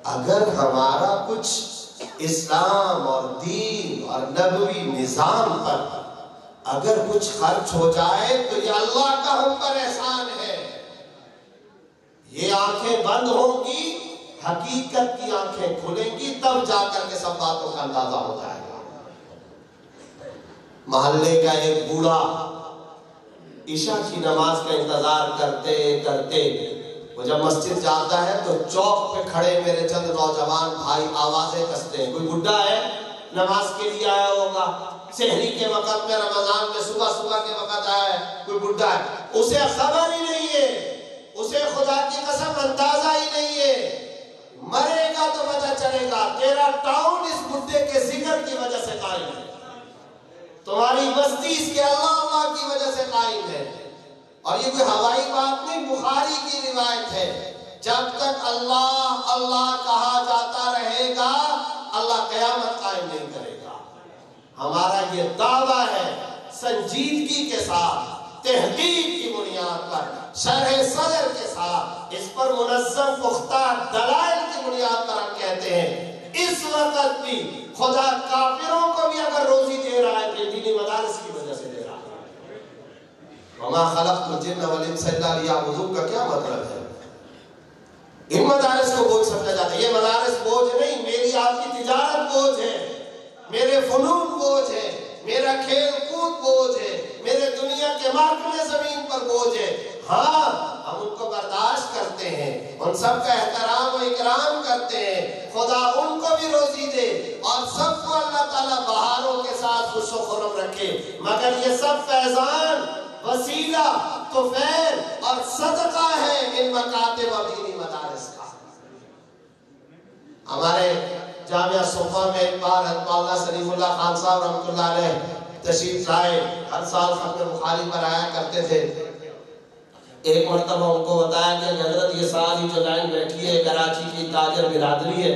اگر ہمارا کچھ اسلام اور دین اور نبوی نظام پر اگر کچھ خرچ ہو جائے تو یہ اللہ کا ہم پر احسان ہے. یہ آنکھیں بند ہوں گی، حقیقت کی آنکھیں کھلیں گی، تب جا کر کے سب باتوں کا اندازہ ہو جائے گا. محلے کا ایک بوڑھا عشاء کی نماز کا انتظار کرتے کرتے وہ جب مسجد جاتا ہے تو چوک پہ کھڑے میرے چند نوجوان بھائی آوازیں کستے ہیں. کوئی بڈھا ہے نماز کے لیے آیا ہوگا، سحری کے وقت میں، رمضان میں صبح صبح کے وقت آیا ہے، کوئی بڈھا ہے، اسے خبر ہی نہیں ہے، اسے خدا کی قسم اندازہ ہی نہیں ہے. مرے گا تو پتہ چلے گا. تیرا ٹاؤن اس بڈھے کے ذکر کی وجہ سے قائم ہے، تمہاری بستی اس کے اللہ کی وجہ سے قائم ہے. اور یہ کوئی ہوائی بات نہیں، بخاری کی روایت ہے. جب تک اللہ اللہ کہا جاتا رہے گا اللہ قیامت قائم نہیں کرے گا. ہمارا یہ دعویٰ ہے سنجیدگی کے ساتھ، تحقیق کی بنیاد پر، شرح صدر کے ساتھ، اس پر منظم پختہ دلائل کی بنیاد پر ہم کہتے ہیں اس وقت بھی خدا کافروں کو بھی اگر روزی دے رہا ہے تو دینی مدارس کی وجہ سے دے رہا ہے. وَمَا خَلَقْتُ الْجِنَّ وَالْإِنسَ إِلَّا لِيَعْبُدُونِ کا کیا مطلب ہے؟ ان مدارس کو بوجھ سمجھا جاتا ہے. یہ مدارس بوجھ نہیں، میری آپ کی تجارت بوجھ ہے، میرے فنون بوجھ ہے، میرا کھیل کود بوجھ ہے، میرے دنیا کے محکمے زمین پر بوجھ ہے. ہاں ہم ان کو برداشت کرتے ہیں، ان سب کا احترام و اکرام کرتے ہیں. خدا ان کو بھی روزی دے اور سب کو اللہ تعالیٰ بہاروں کے ساتھ خوش و خرم رکھے. مگر یہ سب فیضان، وسیلہ، طفیل اور صدقہ ہے ان مکاتب اور دینی مدارس کا. ہمارے جامعہ صفا میں ایک بار مولانا سلیم اللہ خان صاحب رحمۃ اللہ علیہ تشریف لائے، ہر سال ختم بخاری پر آیا کرتے تھے. ایک مرتبہ ان کو بتایا کہ حضرت یہ ساری جو لائن بیٹھی ہے کراچی کی تاجر برادری ہے.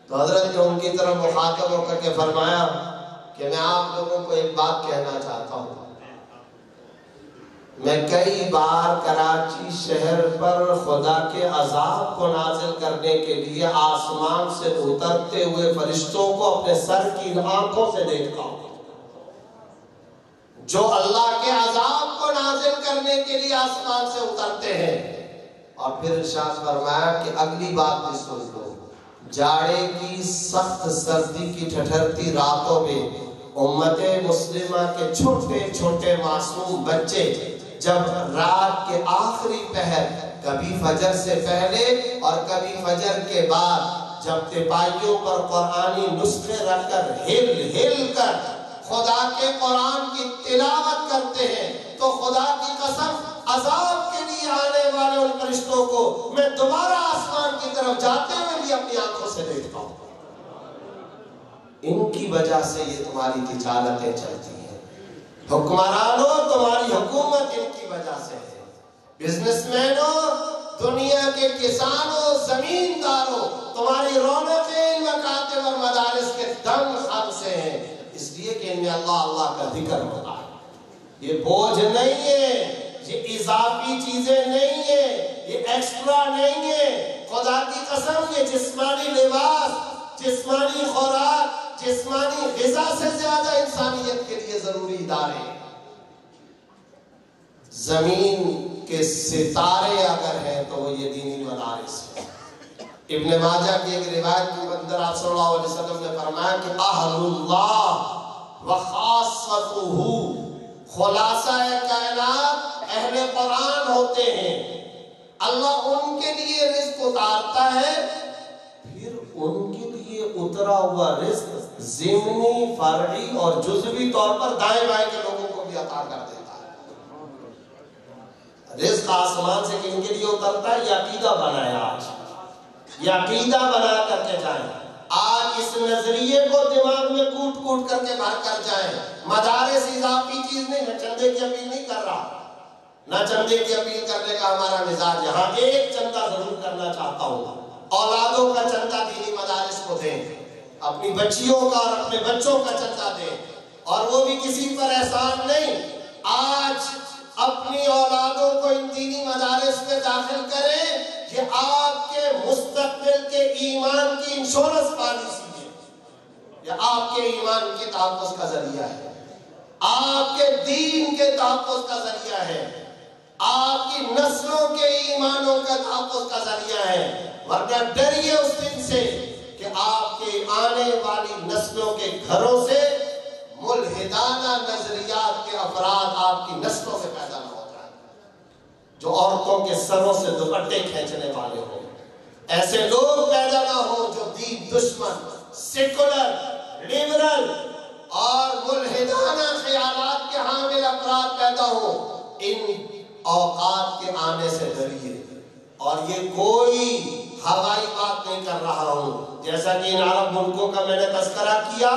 تو حضرت نے ان کی طرف مخاطب ہو کر کے فرمایا کہ میں آپ لوگوں کو ایک بات کہنا چاہتا ہوں. میں کئی بار کراچی شہر پر خدا کے عذاب کو نازل کرنے کے لیے آسمان سے اترتے ہوئے فرشتوں کو اپنے سر کی آنکھوں سے دیکھتا ہوں، جو اللہ کے عذاب کو نازل کرنے کے لیے آسمان سے اترتے ہیں. اور پھر ارشاد فرمایا کہ اگلی بات بھی سن لو. جاڑے کی سخت سردی کی ٹھٹھرتی راتوں میں امت مسلمہ کے چھوٹے چھوٹے معصوم بچے جب رات کے آخری پہر، کبھی فجر سے پہلے اور کبھی فجر کے بعد، جب تپائیوں پر قرآنی نسخے رکھ کر ہل ہل کر خدا کے قرآن کی تلاوت کرتے ہیں، تو خدا کی قسم عذاب کے لیے آنے والے ان فرشتوں کو میں دوبارہ آسمان کی طرف جاتے ہوئے بھی اپنی آنکھوں سے دیکھتا ہوں. ان کی وجہ سے یہ تمہاری تجارتیں چلتی ہیں. حکمرانوں تمہاری حکومت ان کی وجہ سے ہے. بزنس مینوں، دنیا کے کسانوں، زمینداروں، تمہاری رونقیں ان مکاتب اور مدارس کے دم خم سے ہیں، اس لیے کہ ان میں اللہ اللہ کا ذکر ہوتا ہے. یہ بوجھ نہیں ہے، یہ اضافی چیزیں نہیں ہیں، یہ ایکسٹرا نہیں ہے. خدا کی قسم یہ جسمانی لباس، جسمانی خوراک، جسمانی غذا سے زیادہ انسانیت کے لیے ضروری ادارے. زمین کے ستارے اگر ہیں تو وہ یہ دینی مدارس ہیں. ابن ماجہ کی ایک روایت کے اندر آپ صلی اللہ علیہ وسلم نے فرمایا کہ اہل اللہ و خاصتہ، خلاصہ کائنات اہل قرآن ہوتے ہیں. اللہ ان کے لیے رزق اتارتا ہے، پھر ان کے لیے اترا ہوا رزق ضمنی، فرعی اور جزوی طور پر دائیں بائیں کے لوگوں کو بھی عطا کر دیتا ہے. رزق آسمان سے کن کے لیے اترتا ہے؟ یہ عقیدہ بنایا آج، یہ عقیدہ بنا کر کے جائیں. آج اس نظریے کو دماغ میں کوٹ کوٹ کر کے بھر کر جائیں. مدارس اضافی چیز نہیں. میں چندے کی اپیل نہیں کر رہا، نہ چندے کی اپیل کرنے کا ہمارا مزاج. یہاں ایک چندہ ضرور کرنا چاہتا ہوں، اولادوں کا چندہ دینی مدارس کو دیں، اپنی بچیوں کا اور اپنے بچوں کا چندہ دیں. اور وہ بھی کسی پر احسان نہیں. آج اپنی اولادوں کو ان دینی مدارس میں داخل کریں، یہ آپ کے مستقبل کے ایمان کی انشورنس پالیسی ہے، یہ آپ کے ایمان کے تحفظ کا ذریعہ ہے، آپ کے دین کے تحفظ کا ذریعہ ہے، آپ کی نسلوں کے ایمانوں کا تحفظ کا ذریعہ ہے۔ ورنہ ڈریے اس دن سے کہ آپ کے آنے والی نسلوں کے گھروں سے ملحدانہ نظریات کے افراد آپ کی نسلوں سے پیدا نہ ہو جائیں، جو عورتوں کے سروں سے دوپٹے کھینچنے والے ہوں، ایسے لوگ پیدا نہ ہوں جو دین دشمن، سیکولر، لیبرل اور ملحدانہ خیالات کے حامل افراد پیدا ہوں۔ ان اوقات کے آنے سے ڈریے، اور یہ کوئی ہوائی بات نہیں کر رہا ہوں، جیسا کہ ان عرب ملکوں کا میں نے تذکرہ کیا،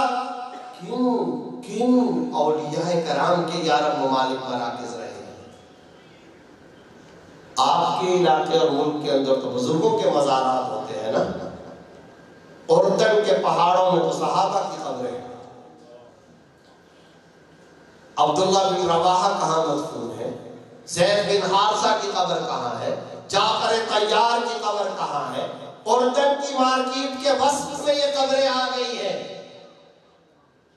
کن اولیاء کرام کے یہ عرب ممالک مراکز رہے ہیں۔ آپ کے علاقے اور ملک کے اندر تو بزرگوں کے مزارات ہوتے ہیں نا، اردن کے پہاڑوں میں تو صحابہ کی قبریں ہیں۔ عبداللہ بن رواحہ کہاں مدفون ہے؟ زید بن حارثہ کی قبر کہاں ہے؟ جعفر طیار کی قبر کہاں ہے؟ اردن کی مارکیٹ کے وسط میں یہ قبریں آ گئی ہیں۔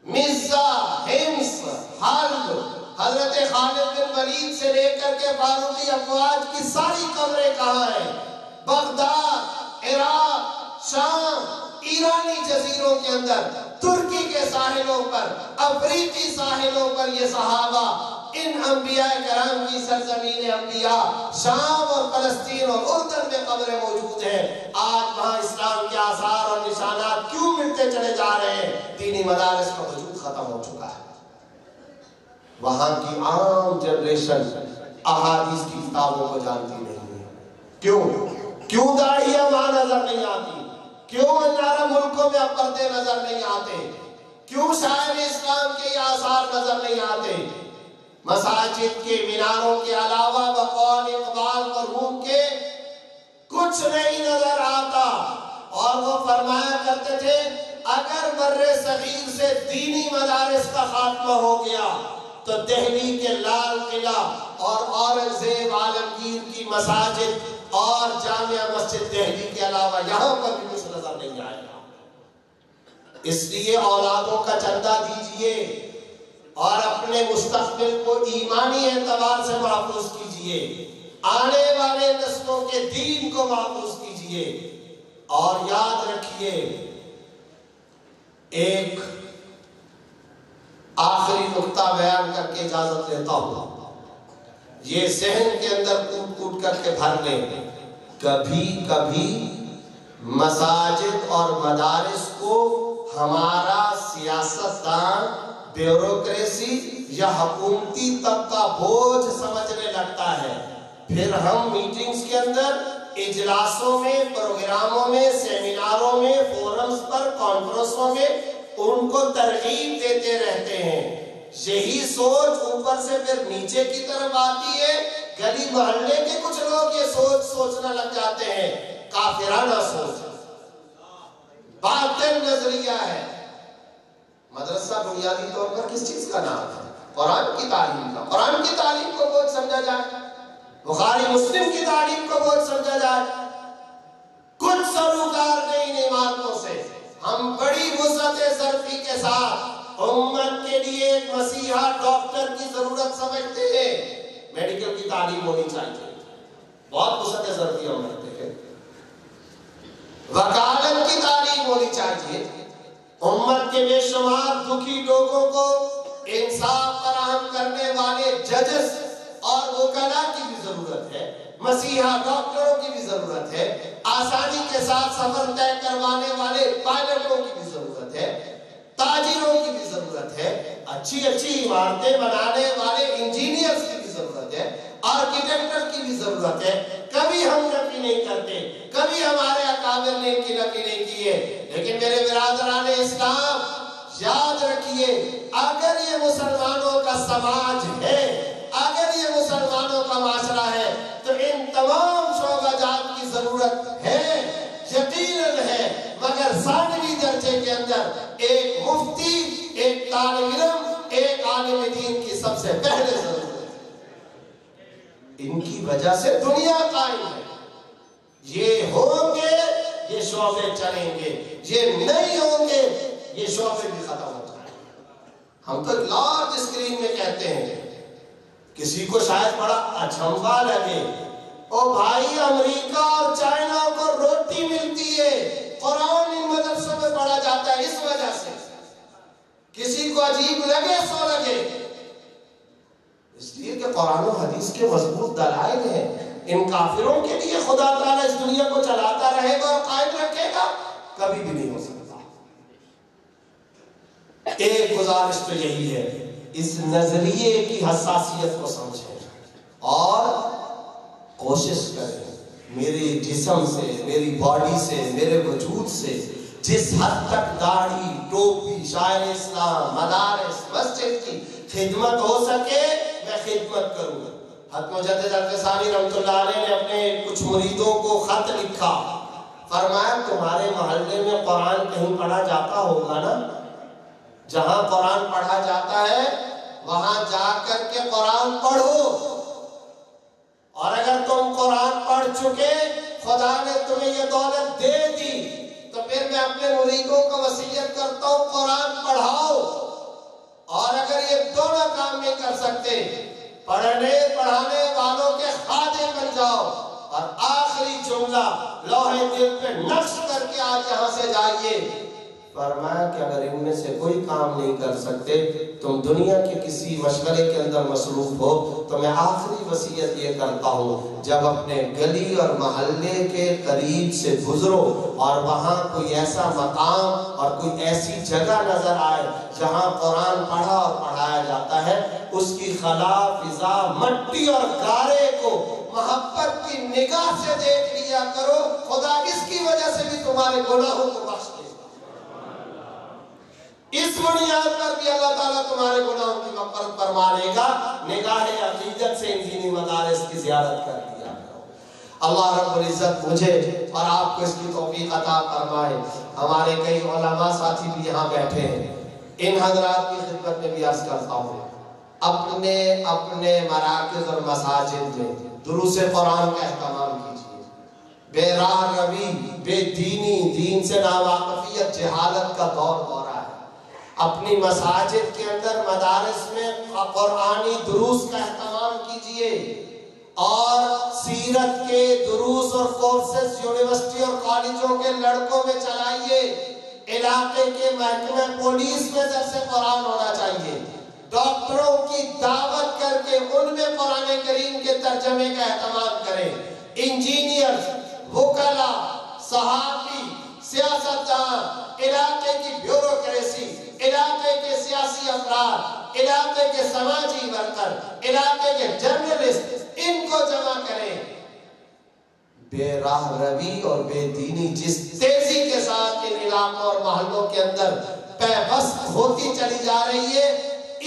مزہ، ہمس، حلب، حضرت خالد بن ولید سے لے کر کے فاروقی افواج کی ساری قبریں کہاں ہیں؟ بغداد، عراق، شام، ایرانی جزیروں کے اندر، ترکی کے ساحلوں پر، افریقی ساحلوں پر یہ صحابہ، ان انبیاء کرام کی سرزمین انبیاء شام اور فلسطین اور اردن میں قبریں موجود ہیں۔ آج وہاں اسلام کے آثار اور نشانات کیوں مٹتے چلے جا رہے ہیں؟ دینی مدارس کا وجود ختم ہو چکا ہے۔ وہاں کی عام جنریشن احادیث کی کتابوں کو جانتی نہیں ہے۔ کیوں داڑھیاں وہاں نظر نہیں آتی؟ کیوں ان عرب ملکوں میں اب پردے نظر نہیں آتے؟ کیوں شاعر اسلام کے یہ آثار نظر نہیں آتے؟ مساجد کے میناروں کے علاوہ بقول اقبال مرحوم کے کچھ نہیں نظر آتا، اور وہ فرمایا کرتے تھے اگر بر صغیر سے دینی مدارس کا خاتمہ ہو گیا تو دہلی کے لال قلعہ اور اورنگزیب عالمگیر کی مساجد اور جامعہ مسجد دہلی کے علاوہ یہاں پر بھی کچھ نظر نہیں آئے گا۔ اس لیے اولادوں کا چندہ دیجئے اور اپنے مستقبل کو ایمانی اعتبار سے محفوظ کیجئے، آنے والے نسلوں کے دین کو محفوظ کیجئے، اور یاد رکھیے ایک آخری نقطہ بیان کر کے اجازت لیتا ہوں، یہ ذہن کے اندر کوٹ کوٹ کر کے بھر لیں، کبھی کبھی مساجد اور مدارس کو ہمارا سیاستدان، بیوروکریسی یا حکومتی طبقہ بوجھ سمجھنے لگتا ہے، پھر ہم میٹنگز کے اندر، اجلاسوں میں، پروگراموں میں، سیمیناروں میں، فورمز پر، کانفرنسوں میں ان کو ترغیب دیتے رہتے ہیں۔ یہی سوچ اوپر سے پھر نیچے کی طرف آتی ہے، گلی محلے کے کچھ لوگ یہ سوچنا لگ جاتے ہیں، کافرانہ سوچ، باطل نظریہ ہے۔ مدرسہ بنیادی طور پر کس چیز کا نام ہے؟ قرآن کی تعلیم کا۔ قرآن کی تعلیم کو بوجھ سمجھا جائے، بخاری مسلم کی تعلیم کو بوجھ سمجھا جائے، کچھ سروکار نہیں ان عمارتوں سے۔ ہم بڑی وسعت صرفی کے ساتھ امت کے لیے ایک مسیحا ڈاکٹر کی ضرورت سمجھتے ہیں، میڈیکل کی تعلیم ہونی چاہیے، بہت وسعت صرفی ہم رکھتے ہیں، وکالت کی تعلیم ہونی چاہیے، امت کے بے شمار دکھی لوگوں کو انصاف فراہم کرنے والے ججز اور وکلا کی بھی ضرورت ہے، مسیحا ڈاکٹروں کی بھی ضرورت ہے، آسانی کے ساتھ سفر طے کروانے والے پائلٹوں کی بھی ضرورت ہے، تاجروں کی بھی ضرورت ہے، اچھی عمارتیں بنانے والے انجینئرز کی بھی ضرورت ہے، آرکیٹیکٹر کی بھی ضرورت ہے۔ کبھی ہم نفی نہیں کرتے، کبھی ہمارے اکابر نے ان کی نفی نہیں کی ہے، لیکن میرے برادران اسلام یاد رکھیے، اگر یہ مسلمانوں کا سماج ہے، اگر یہ مسلمانوں کا معاشرہ ہے، تو ان تمام شعبہ جات کی ضرورت ہے، یقیناً ہے، مگر ثانوی درجے کے اندر ایک مفتی، ایک طالب علم، ایک عالم دین کی سب سے پہلے ضرورت ہے۔ ان کی وجہ سے دنیا قائم ہے، یہ ہوں گے، یہ شعبے چلیں گے، یہ نہیں ہوں گے یہ شعبے بھی ختم ہو جائیں گے۔ ہم تو لارج اسکرین میں کہتے ہیں، کسی کو شاید بڑا اچھمبا لگے، او بھائی امریکہ اور چائنا کو روٹی ملتی ہے، قرآن ان مدرسوں میں پڑھا جاتا ہے، اس وجہ سے کسی کو عجیب لگے سو لگے، اس لیے کہ قرآن و حدیث کے مضبوط دلائل ہیں۔ ان کافروں کے لیے خدا تعالیٰ اس دنیا کو چلاتا رہے گا اور قائم رکھے گا، کبھی بھی نہیں ہو سکتا۔ ایک گزارش تو یہی ہے، اس نظریے کی حساسیت کو سمجھیں اور کوشش کریں میرے جسم سے، میری باڈی سے، میرے وجود سے جس حد تک داڑھی، ٹوپی، شاعر اسلام، مدارس، مسجد کی خدمت ہو سکے میں خدمت کروں گا۔ حضرت مجدد الفسانی رحمۃ اللہ علیہ نے اپنے کچھ مریدوں کو خط لکھا، فرمایا تمہارے محلے میں قرآن کہیں پڑھا جاتا ہوگا نا، جہاں قرآن پڑھا جاتا ہے وہاں جا کر کے قرآن پڑھو، اور اگر تم قرآن پڑھ چکے، خدا نے تمہیں یہ دولت دے دی، تو پھر میں اپنے مریدوں کو وصیت کرتا ہوں قرآن پڑھاؤ۔ اور اگر یہ دونوں کام نہیں کر سکتے، پڑھنے پڑھانے والوں کے خادم بن جاؤ، اور آخری جملہ لوہے دل پہ نقش کر کے آج یہاں سے جائیے۔ فرمایا کہ اگر ان میں سے کوئی کام نہیں کر سکتے، تم دنیا کے کسی مشغلے کے اندر مصروف ہو، تو میں آخری وصیت یہ کرتا ہوں جب اپنے گلی اور محلے کے قریب سے گزرو اور وہاں کوئی ایسا مقام اور کوئی ایسی جگہ نظر آئے جہاں قرآن پڑھا اور پڑھایا جاتا ہے، اس کی خلا فضا مٹی اور گارے کو محبت کی نگاہ سے دیکھ لیا کرو، خدا اس کی وجہ سے بھی تمہارے گناہوں کو بخش دے، اس بنیاد پر بھی اللہ تعالیٰ تمہارے گناہوں کی مغفرت فرما لے گا۔ نگاہ عقیدت سے ان دینی مدارس کی زیارت کر دیا کرو۔ اللہ رب العزت مجھے اور آپ کو اس کی توفیق عطا فرمائے۔ ہمارے کئی علماء ساتھی بھی یہاں بیٹھے ہیں، ان حضرات کی خدمت میں بھی عرض کرتا ہوں، اپنے اپنے مراکز اور مساجد میں دروس قرآن کا اہتمام کیجیے۔ بے راہ روی، بے دینی، دین سے ناواقفیت، جہالت کا دور ہو رہا ہے۔ اپنی مساجد کے اندر، مدارس میں قرآنی دروس کا اہتمام کیجیے، اور سیرت کے دروس اور کورسز یونیورسٹی اور کالجوں کے لڑکوں میں چلائیے۔ علاقے کے محکمہ پولیس میں درس قرآن ہونا چاہیے۔ ڈاکٹروں کی دعوت کر کے ان میں قرآن کریم کے ترجمے کا اہتمام کریں۔ انجینئر، وکلا، صحافی، سیاستدان، علاقے کی بیوروکریسی، علاقے کے سیاسی افراد، علاقے کے سماجی ورکر، علاقے کے جرنلسٹ، ان کو جمع کریں۔ بے راہ روی اور بے دینی جس تیزی کے ساتھ ان علاقوں اور محلوں کے اندر پیوست ہوتی چلی جا رہی ہے،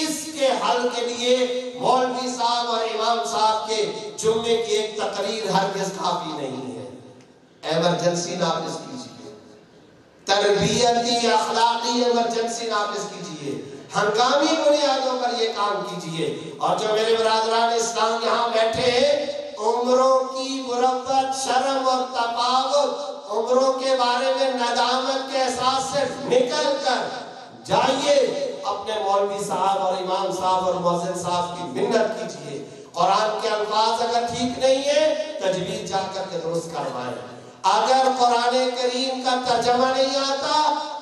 اس کے حل کے لیے مولوی صاحب اور امام صاحب کے جمعے کی ایک تقریر ہرگز کافی نہیں ہے۔ ایمرجنسی نافذ کیجیے، تربیتی اخلاقی ایمرجنسی نافذ کیجیے، ہنگامی بنیادوں پر یہ کام کیجیے۔ اور جو میرے برادران اسلام یہاں بیٹھے ہیں، عمروں کی مروت، شرم اور تفاوت، عمروں کے بارے میں ندامت کے احساس سے نکل کر جائیے، اپنے مولوی صاحب اور امام صاحب اور مؤذن صاحب کی منت کیجیے۔ قرآن کے الفاظ اگر ٹھیک نہیں ہے، تجوید جا کر کے درست کروائیں۔ اگر قرآن کریم کا ترجمہ نہیں آتا،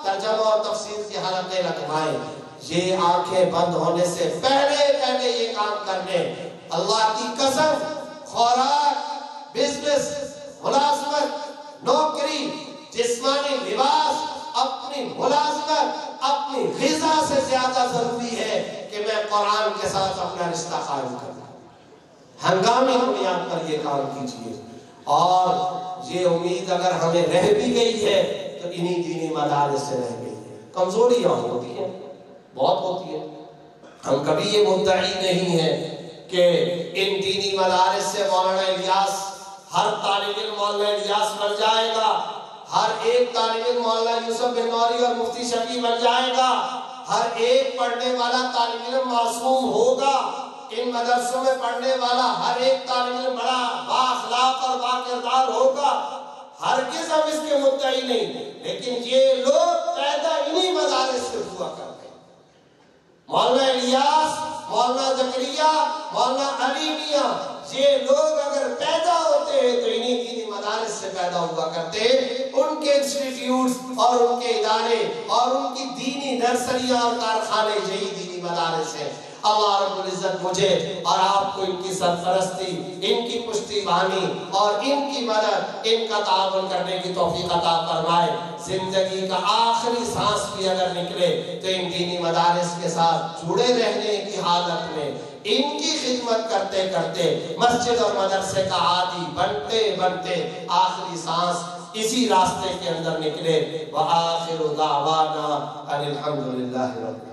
ترجمہ اور تفسیر کی حلقے لگوائیں۔ یہ آنکھیں بند ہونے سے پہلے یہ کام کرنے، اللہ کی قسم، خوراک، بزنس، ملازمت، نوکری، جسمانی لباس، اپنی ملازمت، اپنی غذا سے زیادہ ضروری ہے کہ میں قرآن کے ساتھ اپنا رشتہ قائم کروں۔ ہنگامی بنیاد پر یہ کام کیجیے، اور یہ امید اگر ہمیں رہ بھی گئی ہے تو انہی دینی مدارس سے رہ گئی ہے۔ کمزوریاں ہوتی ہیں، بہت ہوتی ہیں، ہم کبھی یہ مدعی نہیں ہے کہ ان دینی مدارس سے مولانا الیاس، ہر طالب علم مولانا الیاس بن جائے گا، ہر ایک طالب علم مولانا یوسف بن نوری اور مفتی شفیع بن جائے گا، ہر ایک پڑھنے والا طالب علم معصوم ہوگا، ان مدرسوں میں پڑھنے والا ہر ایک طالب علم بڑا با اخلاق اور با کردار ہوگا، ہرگز ہم اس کے مدعی نہیں، لیکن یہ لوگ پیدا انہی مدارس سے ہوا کرتے ہیں۔ مولانا الیاس، مولانا زکریا، مولانا علی میاں، یہ لوگ اگر پیدا ہوتے ہیں تو انہی دینی مدارس سے پیدا ہوا کرتے ہیں۔ ان کے انسٹیٹیوٹس اور ان کے ادارے اور ان کی دینی نرسریاں اور کارخانے یہی دینی مدارس ہیں۔ اللہ رب العزت مجھے اور آپ کو ان کی سرپرستی، ان کی پشتیبانی اور ان کی مدد، ان کا تعاون کرنے کی توفیق عطا فرمائے۔ زندگی کا آخری سانس بھی اگر نکلے تو ان دینی مدارس کے ساتھ جڑے رہنے کی حالت میں ان کی خدمت کرتے کرتے مسجد اور مدرسے کا عادی بنتے بنتے آخری سانس اسی راستے کے اندر نکلے۔ وآخر دعوانا ان الحمدللہ رب